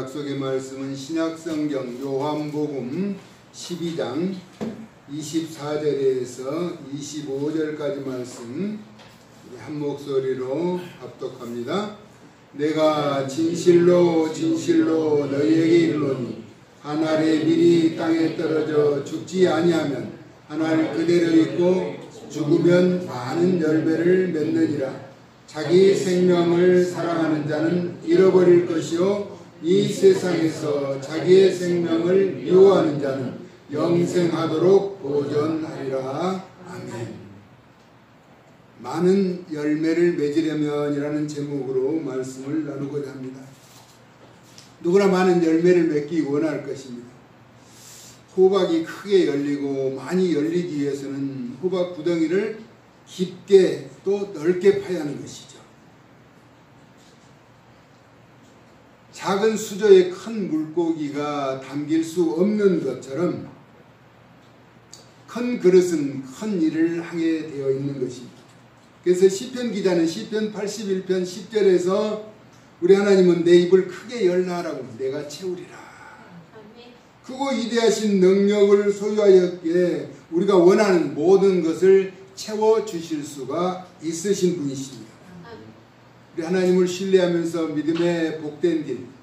약속의 말씀은 신약성경 요한복음 12장 24절에서 25절까지 말씀 한 목소리로 합독합니다. 내가 진실로 진실로 너희에게 이르노니 한 알의 밀이 땅에 떨어져 죽지 아니하면 한 알 그대로 있고 죽으면 많은 열매를 맺느니라. 자기 생명을 사랑하는 자는 잃어버릴 것이요 이 세상에서 자기의 생명을 미워하는 자는 영생하도록 보존하리라. 아멘. 많은 열매를 맺으려면이라는 제목으로 말씀을 나누고자 합니다. 누구나 많은 열매를 맺기 원할 것입니다. 호박이 크게 열리고 많이 열리기 위해서는 호박 구덩이를 깊게 또 넓게 파야 하는 것이죠. 작은 수조에 큰 물고기가 담길 수 없는 것처럼 큰 그릇은 큰 일을 하게 되어 있는 것입니다. 그래서 시편 기자는 시편 81편 10절에서 우리 하나님은 내 입을 크게 열라라고 내가 채우리라. 크고 위대하신 능력을 소유하였기에 우리가 원하는 모든 것을 채워주실 수가 있으신 분이십니다. 우리 하나님을 신뢰하면서 믿음의 복된 길,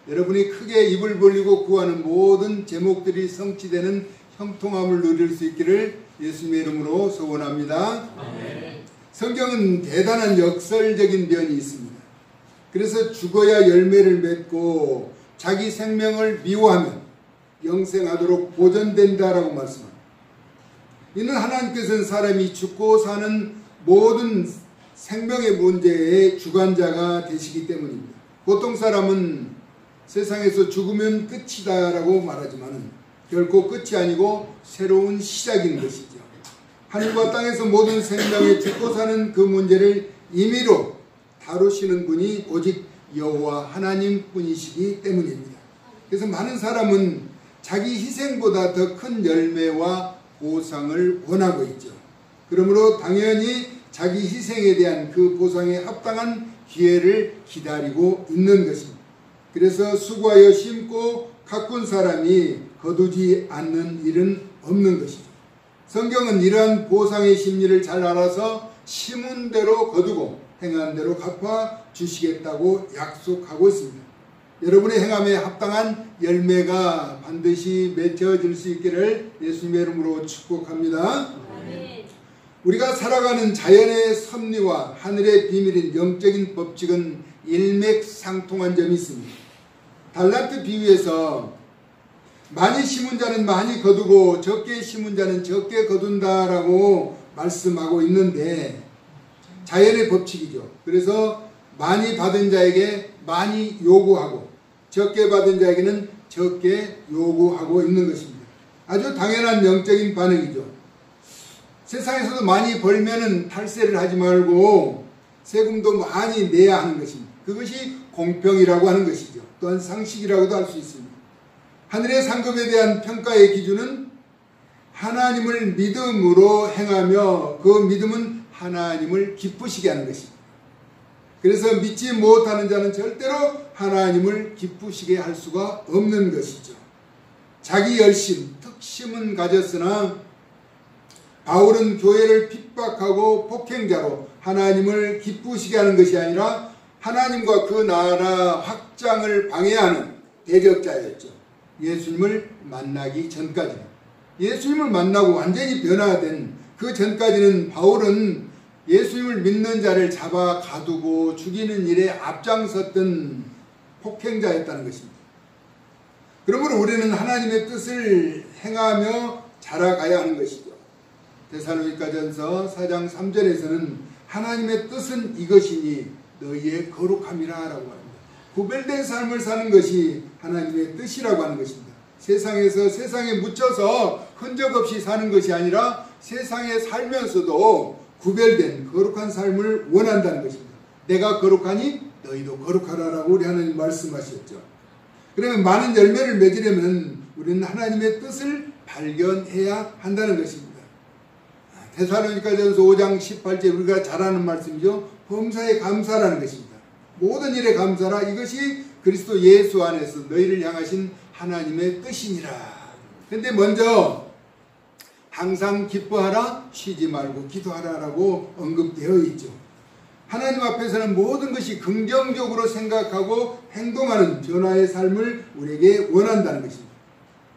여러분이 크게 입을 벌리고 구하는 모든 제목들이 성취되는 형통함을 누릴 수 있기를 예수님의 이름으로 소원합니다. 아멘. 성경은 대단한 역설적인 면이 있습니다. 그래서 죽어야 열매를 맺고 자기 생명을 미워하면 영생하도록 보존된다라고 말씀합니다. 이는 하나님께서는 사람이 죽고 사는 모든 생명의 문제의 주관자가 되시기 때문입니다. 보통 사람은 세상에서 죽으면 끝이다라고 말하지만 결코 끝이 아니고 새로운 시작인 것이죠. 하늘과 땅에서 모든 생명이 죽고 사는 그 문제를 임의로 다루시는 분이 오직 여호와 하나님뿐이시기 때문입니다. 그래서 많은 사람은 자기 희생보다 더 큰 열매와 보상을 원하고 있죠. 그러므로 당연히 자기 희생에 대한 그 보상에 합당한 기회를 기다리고 있는 것입니다. 그래서 수고하여 심고 가꾼 사람이 거두지 않는 일은 없는 것이죠. 성경은 이러한 보상의 심리를 잘 알아서 심은 대로 거두고 행한 대로 갚아 주시겠다고 약속하고 있습니다. 여러분의 행함에 합당한 열매가 반드시 맺혀질 수 있기를 예수님의 이름으로 축복합니다. 아멘. 우리가 살아가는 자연의 섭리와 하늘의 비밀인 영적인 법칙은 일맥상통한 점이 있습니다. 달란트 비유에서 많이 심은 자는 많이 거두고 적게 심은 자는 적게 거둔다라고 말씀하고 있는데 자연의 법칙이죠. 그래서 많이 받은 자에게 많이 요구하고 적게 받은 자에게는 적게 요구하고 있는 것입니다. 아주 당연한 영적인 반응이죠. 세상에서도 많이 벌면은 탈세를 하지 말고 세금도 많이 내야 하는 것입니다. 그것이 공평이라고 하는 것이죠. 또한 상식이라고도 할 수 있습니다. 하늘의 상급에 대한 평가의 기준은 하나님을 믿음으로 행하며 그 믿음은 하나님을 기쁘시게 하는 것입니다. 그래서 믿지 못하는 자는 절대로 하나님을 기쁘시게 할 수가 없는 것이죠. 자기 열심, 특심은 가졌으나 바울은 교회를 핍박하고 폭행자로 하나님을 기쁘시게 하는 것이 아니라 하나님과 그 나라 확장을 방해하는 대적자였죠. 예수님을 만나기 전까지는. 예수님을 만나고 완전히 변화된 그 전까지는 바울은 예수님을 믿는 자를 잡아 가두고 죽이는 일에 앞장섰던 폭행자였다는 것입니다. 그러므로 우리는 하나님의 뜻을 행하며 자라가야 하는 것이죠. 데살로니가전서 4장 3절에서는 하나님의 뜻은 이것이니 너희의 거룩함이라 라고 합니다. 구별된 삶을 사는 것이 하나님의 뜻이라고 하는 것입니다. 세상에서 세상에 묻혀서 흔적 없이 사는 것이 아니라 세상에 살면서도 구별된 거룩한 삶을 원한다는 것입니다. 내가 거룩하니 너희도 거룩하라라고 우리 하나님 말씀하셨죠. 그러면 많은 열매를 맺으려면 우리는 하나님의 뜻을 발견해야 한다는 것입니다. 데살로니가전서 5장 18절 우리가 잘 아는 말씀이죠. 범사에 감사라는 것입니다. 모든 일에 감사라. 이것이 그리스도 예수 안에서 너희를 향하신 하나님의 뜻이니라. 근데 먼저 항상 기뻐하라, 쉬지 말고 기도하라라고 언급되어 있죠. 하나님 앞에서는 모든 것이 긍정적으로 생각하고 행동하는 변화의 삶을 우리에게 원한다는 것입니다.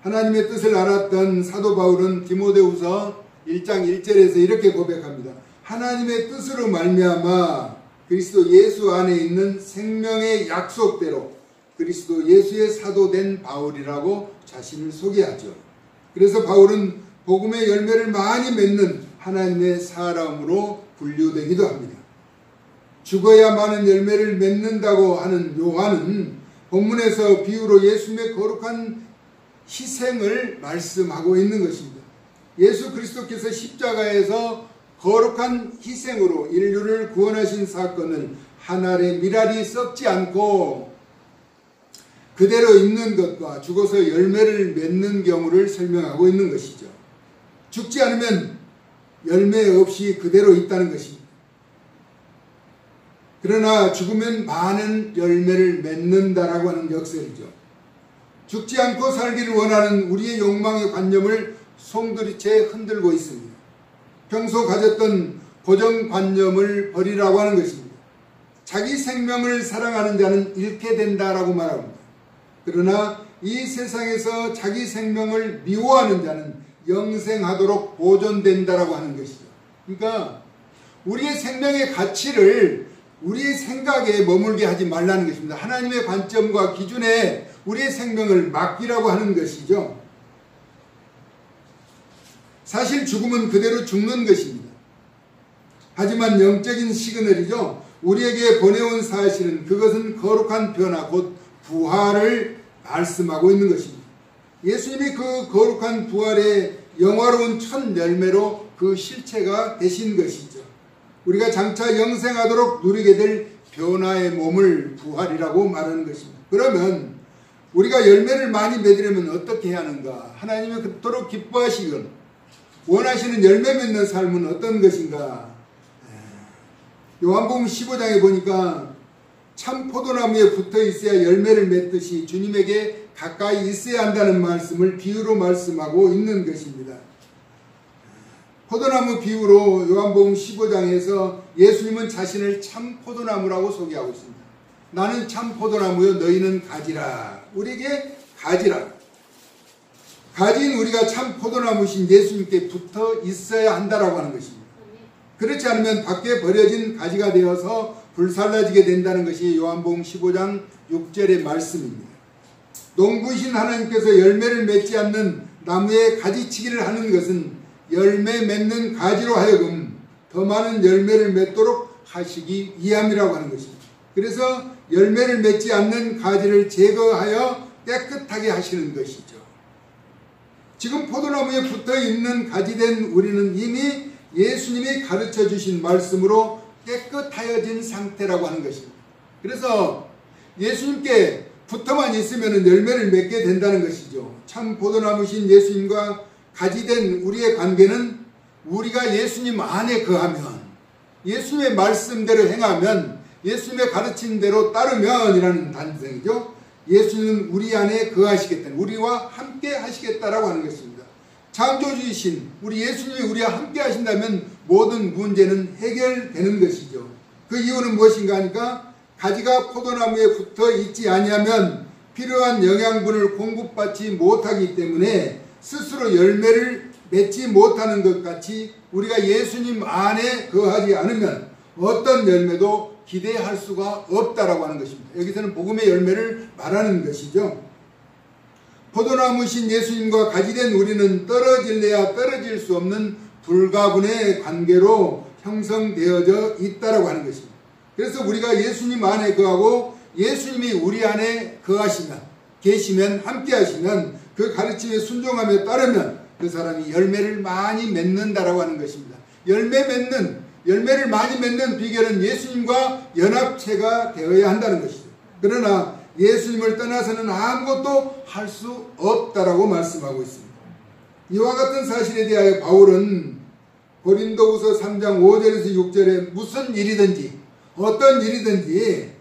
하나님의 뜻을 알았던 사도 바울은 디모데후서 1장 1절에서 이렇게 고백합니다. 하나님의 뜻으로 말미암아 그리스도 예수 안에 있는 생명의 약속대로 그리스도 예수의 사도된 바울이라고 자신을 소개하죠. 그래서 바울은 복음의 열매를 많이 맺는 하나님의 사람으로 분류되기도 합니다. 죽어야 많은 열매를 맺는다고 하는 요한은 본문에서 비유로 예수님의 거룩한 희생을 말씀하고 있는 것입니다. 예수 그리스도께서 십자가에서 거룩한 희생으로 인류를 구원하신 사건을 한 알의 밀알이 썩지 않고 그대로 있는 것과 죽어서 열매를 맺는 경우를 설명하고 있는 것이죠. 죽지 않으면 열매 없이 그대로 있다는 것입니다. 그러나 죽으면 많은 열매를 맺는다라고 하는 역설이죠. 죽지 않고 살기를 원하는 우리의 욕망의 관념을 송두리째 흔들고 있습니다. 평소 가졌던 고정관념을 버리라고 하는 것입니다. 자기 생명을 사랑하는 자는 잃게 된다라고 말합니다. 그러나 이 세상에서 자기 생명을 미워하는 자는 영생하도록 보존된다라고 하는 것이죠. 그러니까 우리의 생명의 가치를 우리의 생각에 머물게 하지 말라는 것입니다. 하나님의 관점과 기준에 우리의 생명을 맡기라고 하는 것이죠. 사실 죽음은 그대로 죽는 것입니다. 하지만 영적인 시그널이죠. 우리에게 보내온 사실은 그것은 거룩한 변화 곧 부활을 말씀하고 있는 것입니다. 예수님이 그 거룩한 부활의 영화로운 첫 열매로 그 실체가 되신 것이죠. 우리가 장차 영생하도록 누리게 될 변화의 몸을 부활이라고 말하는 것입니다. 그러면 우리가 열매를 많이 맺으려면 어떻게 해야 하는가? 하나님이 그토록 기뻐하시건 원하시는 열매 맺는 삶은 어떤 것인가? 요한복음 15장에 보니까 참 포도나무에 붙어 있어야 열매를 맺듯이 주님에게 가까이 있어야 한다는 말씀을 비유로 말씀하고 있는 것입니다. 포도나무 비유로 요한복음 15장에서 예수님은 자신을 참 포도나무라고 소개하고 있습니다. 나는 참 포도나무요 너희는 가지라. 우리에게 가지라. 가지인 우리가 참 포도나무신 예수님께 붙어 있어야 한다라고 하는 것입니다. 그렇지 않으면 밖에 버려진 가지가 되어서 불살라지게 된다는 것이 요한복음 15장 6절의 말씀입니다. 농부이신 하나님께서 열매를 맺지 않는 나무에 가지치기를 하는 것은 열매 맺는 가지로 하여금 더 많은 열매를 맺도록 하시기 위함이라고 하는 것입니다. 그래서 열매를 맺지 않는 가지를 제거하여 깨끗하게 하시는 것이죠. 지금 포도나무에 붙어있는 가지된 우리는 이미 예수님이 가르쳐 주신 말씀으로 깨끗하여진 상태라고 하는 것입니다. 그래서 예수님께 붙어만 있으면 열매를 맺게 된다는 것이죠. 참 포도나무신 예수님과 가지된 우리의 관계는 우리가 예수님 안에 거하면, 예수님의 말씀대로 행하면, 예수님의 가르침대로 따르면 이라는 단정이죠. 예수님은 우리 안에 거하시겠다. 우리와 함께 하시겠다라고 하는 것입니다. 창조주이신 우리 예수님이 우리와 함께 하신다면 모든 문제는 해결되는 것이죠. 그 이유는 무엇인가 하니까 가지가 포도나무에 붙어 있지 아니하면 필요한 영양분을 공급받지 못하기 때문에 스스로 열매를 맺지 못하는 것 같이 우리가 예수님 안에 거하지 않으면 어떤 열매도 기대할 수가 없다라고 하는 것입니다. 여기서는 복음의 열매를 말하는 것이죠. 포도나무신 예수님과 가지된 우리는 떨어질래야 떨어질 수 없는 불가분의 관계로 형성되어져 있다라고 하는 것입니다. 그래서 우리가 예수님 안에 거하고 예수님이 우리 안에 거하시면, 계시면, 함께 하시면 그 가르침에 순종하며 따르면 그 사람이 열매를 많이 맺는다라고 하는 것입니다. 열매를 많이 맺는 비결은 예수님과 연합체가 되어야 한다는 것이죠. 그러나 예수님을 떠나서는 아무것도 할 수 없다라고 말씀하고 있습니다. 이와 같은 사실에 대하여 바울은 고린도후서 3장 5절에서 6절에 무슨 일이든지 어떤 일이든지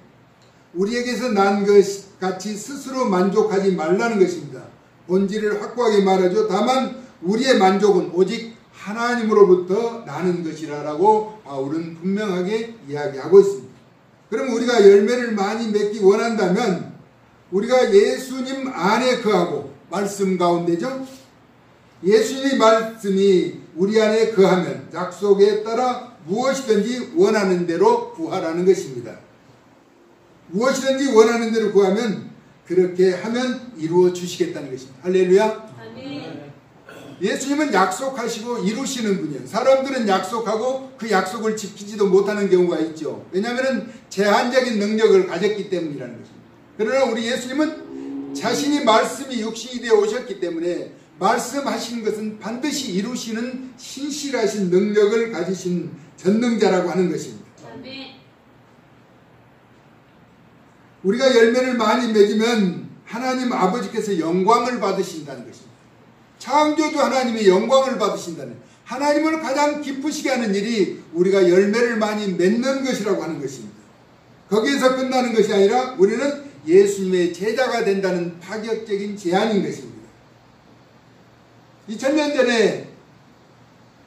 우리에게서 난 것 같이 스스로 만족하지 말라는 것입니다. 본질을 확고하게 말하죠. 다만 우리의 만족은 오직 하나님으로부터 나는 것이라고 바울은 분명하게 이야기하고 있습니다. 그럼 우리가 열매를 많이 맺기 원한다면 우리가 예수님 안에 거하고 말씀 가운데죠. 예수님의 말씀이 우리 안에 거하면 약속에 따라 무엇이든지 원하는 대로 구하라는 것입니다. 무엇이든지 원하는 대로 구하면 그렇게 하면 이루어 주시겠다는 것입니다. 할렐루야. 아멘. 예수님은 약속하시고 이루시는 분이에요. 사람들은 약속하고 그 약속을 지키지도 못하는 경우가 있죠. 왜냐하면 제한적인 능력을 가졌기 때문이라는 것입니다. 그러나 우리 예수님은 자신이 말씀이 육신이 되어 오셨기 때문에 말씀하신 것은 반드시 이루시는 신실하신 능력을 가지신 전능자라고 하는 것입니다. 아멘. 우리가 열매를 많이 맺으면 하나님 아버지께서 영광을 받으신다는 것입니다. 창조주 하나님이 영광을 받으신다는, 하나님을 가장 기쁘시게 하는 일이 우리가 열매를 많이 맺는 것이라고 하는 것입니다. 거기에서 끝나는 것이 아니라 우리는 예수님의 제자가 된다는 파격적인 제안인 것입니다. 2000년 전에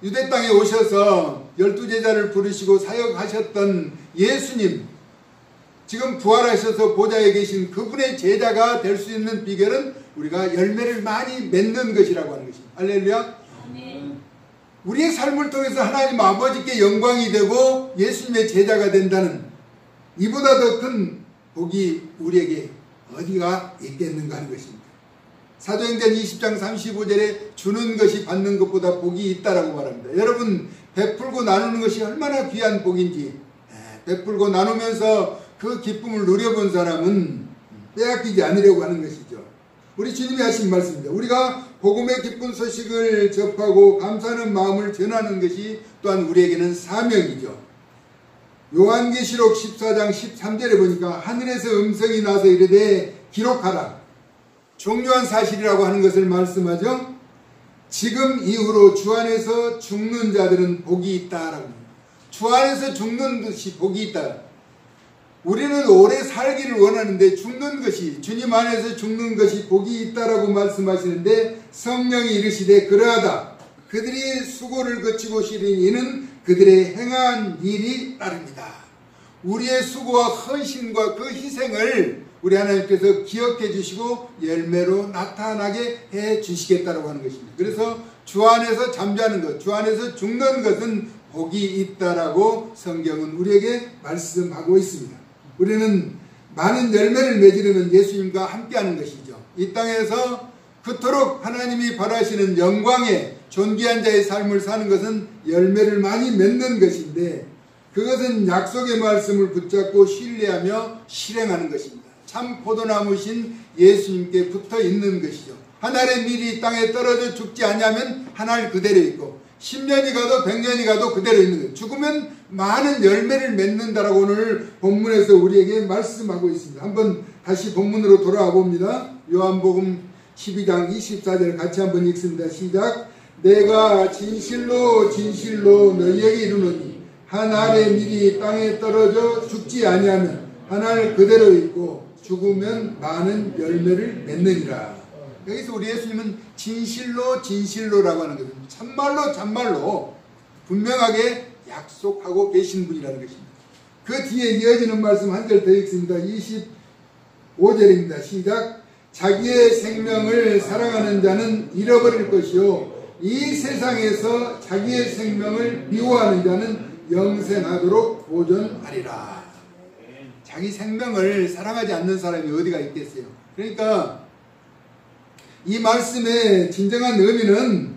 유대 땅에 오셔서 12제자를 부르시고 사역하셨던 예수님, 지금 부활하셔서 보좌에 계신 그분의 제자가 될 수 있는 비결은 우리가 열매를 많이 맺는 것이라고 하는 것입니다. 할렐루야. 아멘. 우리의 삶을 통해서 하나님 아버지께 영광이 되고 예수님의 제자가 된다는 이보다 더 큰 복이 우리에게 어디가 있겠는가 하는 것입니다. 사도행전 20장 35절에 주는 것이 받는 것보다 복이 있다라고 말합니다. 여러분, 베풀고 나누는 것이 얼마나 귀한 복인지, 베풀고 나누면서 그 기쁨을 누려본 사람은 빼앗기지 않으려고 하는 것이죠. 우리 주님이 하신 말씀입니다. 우리가 복음의 기쁜 소식을 접하고 감사하는 마음을 전하는 것이 또한 우리에게는 사명이죠. 요한계시록 14장 13절에 보니까 하늘에서 음성이 나서 이르되 기록하라. 중요한 사실이라고 하는 것을 말씀하죠. 지금 이후로 주 안에서 죽는 자들은 복이 있다라고 합니다. 주 안에서 죽는 것이 복이 있다. 우리는 오래 살기를 원하는데 죽는 것이, 주님 안에서 죽는 것이 복이 있다라고 말씀하시는데 성령이 이르시되 그러하다. 그들이 수고를 거치고 시린 이는 그들의 행한 일이 따릅니다. 우리의 수고와 헌신과 그 희생을 우리 하나님께서 기억해 주시고 열매로 나타나게 해 주시겠다고 하는 것입니다. 그래서 주 안에서 잠자는 것, 주 안에서 죽는 것은 복이 있다라고 성경은 우리에게 말씀하고 있습니다. 우리는 많은 열매를 맺으려면 예수님과 함께하는 것이죠. 이 땅에서 그토록 하나님이 바라시는 영광의 존귀한 자의 삶을 사는 것은 열매를 많이 맺는 것인데 그것은 약속의 말씀을 붙잡고 신뢰하며 실행하는 것입니다. 참 포도나무신 예수님께 붙어 있는 것이죠. 한 알의 밀이 땅에 떨어져 죽지 않냐면 한 알 그대로 있고 10년이 가도 100년이 가도 그대로 있는 거예요. 죽으면 많은 열매를 맺는다라고 오늘 본문에서 우리에게 말씀하고 있습니다. 한번 다시 본문으로 돌아와 봅니다. 요한복음 12장 24절 같이 한번 읽습니다. 시작. 내가 진실로 진실로 너희에게 이르노니 한 알의 밀이 땅에 떨어져 죽지 아니하면 한 알 그대로 있고 죽으면 많은 열매를 맺느니라. 여기서 우리 예수님은 진실로 진실로라고 하는 것은 참말로 참말로 분명하게 약속하고 계신 분이라는 것입니다. 그 뒤에 이어지는 말씀 한 절 더 읽습니다. 25절입니다. 시작. 자기의 생명을 사랑하는 자는 잃어버릴 것이요 이 세상에서 자기의 생명을 미워하는 자는 영생하도록 보존하리라. 자기 생명을 사랑하지 않는 사람이 어디가 있겠어요. 그러니까 이 말씀의 진정한 의미는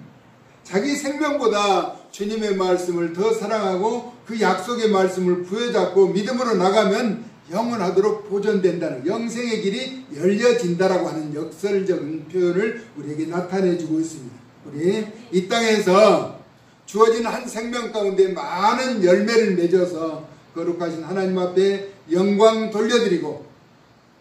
자기 생명보다 주님의 말씀을 더 사랑하고 그 약속의 말씀을 부여잡고 믿음으로 나가면 영원하도록 보존된다는, 영생의 길이 열려진다라고 하는 역설적인 표현을 우리에게 나타내주고 있습니다. 우리 이 땅에서 주어진 한 생명 가운데 많은 열매를 맺어서 거룩하신 하나님 앞에 영광 돌려드리고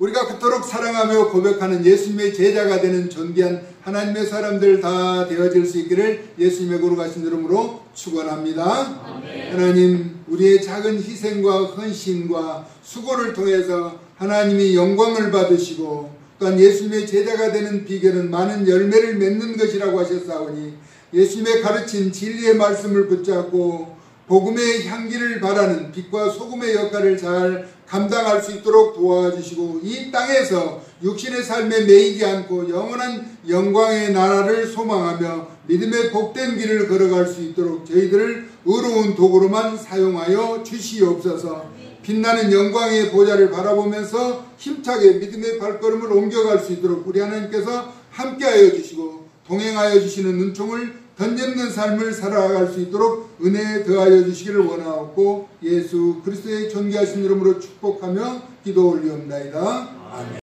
우리가 그토록 사랑하며 고백하는 예수님의 제자가 되는 존귀한 하나님의 사람들 다 되어질 수 있기를 예수님의 거룩하신 이름으로 축원합니다. 아멘. 하나님, 우리의 작은 희생과 헌신과 수고를 통해서 하나님이 영광을 받으시고 또한 예수님의 제자가 되는 비결은 많은 열매를 맺는 것이라고 하셨사오니 예수님의 가르친 진리의 말씀을 붙잡고 복음의 향기를 바라는 빛과 소금의 역할을 잘 감당할 수 있도록 도와주시고 이 땅에서 육신의 삶에 매이지 않고 영원한 영광의 나라를 소망하며 믿음의 복된 길을 걸어갈 수 있도록 저희들을 의로운 도구로만 사용하여 주시옵소서. 빛나는 영광의 보좌를 바라보면서 힘차게 믿음의 발걸음을 옮겨갈 수 있도록 우리 하나님께서 함께하여 주시고 동행하여 주시는 은총을 던져없는 삶을 살아갈 수 있도록 은혜 더하여 주시기를 원하옵고 예수 그리스도의 존귀하신 이름으로 축복하며 기도 올리옵나이다. 아멘.